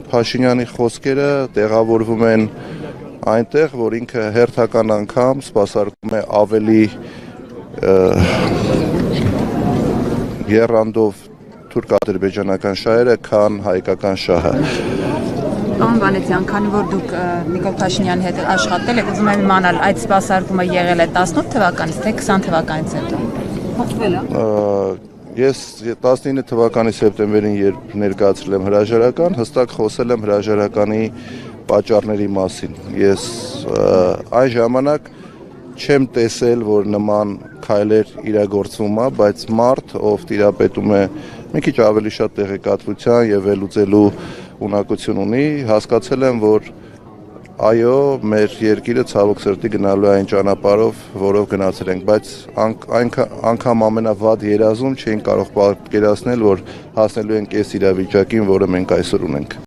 Փաշինյանի խոսքերը տեղավորվում են այնտեղ, որ ինքը հերթական անգամ սպասարկում է ավելի եռանդով թուրք-ադրբեջանական շահերը, քան հայկական շահը։ Պարոն Վանեցյան, քանի որ դուք Նիկոլ Փաշինյանի հետ աշխատել եք, ուզում եմ իմանալ, այդ սպասարկումը եղել է 18 թվականից, թե 20 թվականից հետո։ Փոխվել է։ Ես 19 թվականի սեպտեմբերին, երբ ներկայացրել եմ հրաժարական, հստակ խոսել եմ հրաժարականի պատճառների մասին։ Ես այն ժամանակ չեմ տեսել, որ նման քայլեր իրագործվում է, բայց մարդ, ով տիրապետում է մի քիչ ավելի շատ տեղեկատվության եւ վերլուծելու ունակություն ունի, հասկացել եմ, որ այո, մեր երկիրը ցավոք սրտի գնալու է այն ճանապարհով, որով գնացել ենք, բայց անգամ ամենավատ երազում չէին կարող պատկերացնել, որ հասնելու ենք այս իրավիճակին, որը մենք այսօր ունենք։